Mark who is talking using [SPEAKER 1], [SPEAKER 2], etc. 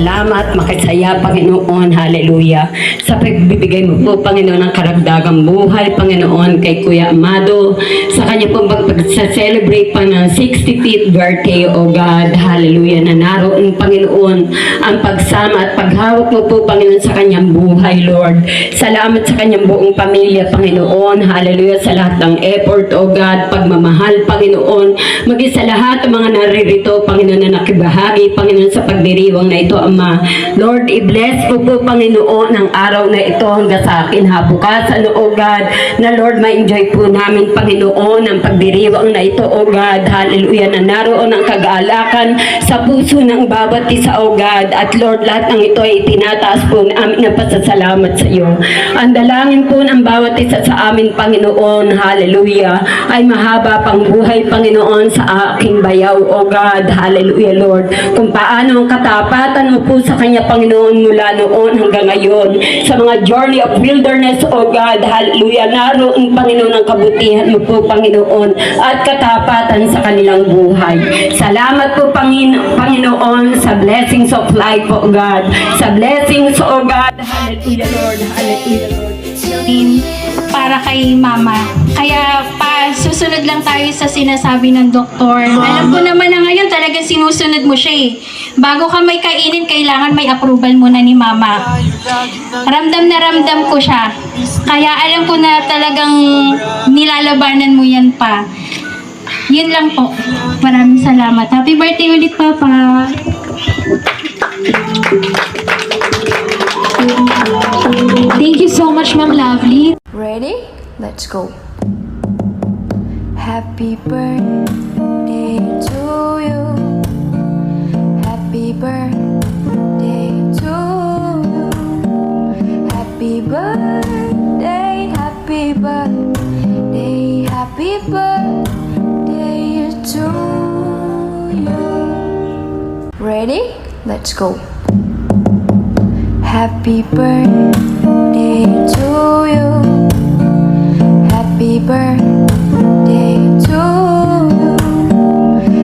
[SPEAKER 1] Salamat, makasaya, Panginoon. Hallelujah. Sa pagbibigay mo po, Panginoon, ng karagdagang buhay, Panginoon, kay Kuya Amado, sa kanya po pag-celebrate pa ng 65th birthday, O God. Hallelujah. Na naroon, Panginoon, ang pagsama at paghawak mo po, Panginoon, sa kanyang buhay, Lord. Salamat sa kanyang buong pamilya, Panginoon. Hallelujah. Sa lahat ng effort, O God, pagmamahal, Panginoon. Maging sa lahat ng mga naririto, Panginoon, na nakibahagi, Panginoon, sa pagdiriwang na ito, Ama. Lord, i-bless mo po, Panginoon, ang araw na ito hanggang sa akin habukasan, O God, na Lord, ma-enjoy po namin, Panginoon, ang pagdiriwang na ito, O God. Hallelujah, na naroon ang kagaalakan sa puso ng bawat isa, O God. At Lord, lahat ng ito ay tinataas po namin ng pasasalamat sa iyo. Ang dalangin po ng bawat isa sa amin, Panginoon, hallelujah, ay mahaba pang buhay, Panginoon, sa aking bayaw, O God. Hallelujah, Lord. Kung paano ang katapatan mo po sa kanya, Panginoon, mula noon hanggang ngayon. Sa mga journey of wilderness, O God. Hallelujah. Naroon, Panginoon, ang kabutihan mo po, Panginoon, at katapatan sa kanilang buhay. Salamat po, Panginoon, sa blessings of life, O God. Sa blessings, O God. Hallelujah, Lord. Hallelujah, Lord.
[SPEAKER 2] Para kay mama. Kaya susunod lang tayo sa sinasabi ng doktor. Alam ko naman na ngayon talagang sinusunod mo siya eh. Bago ka may kainin, kailangan may approval muna ni mama. Ramdam na ramdam ko siya. Kaya alam ko na talagang nilalabanan mo yan pa. Yun lang po. Maraming salamat. Happy birthday ulit, Papa.
[SPEAKER 3] Thank you so much, Ma'am Lovely.
[SPEAKER 4] Ready? Let's go. Happy birthday to you. Happy birthday to you. Happy birthday, happy birthday, happy birthday to you. Ready? Let's go. Happy birthday to you. Happy birthday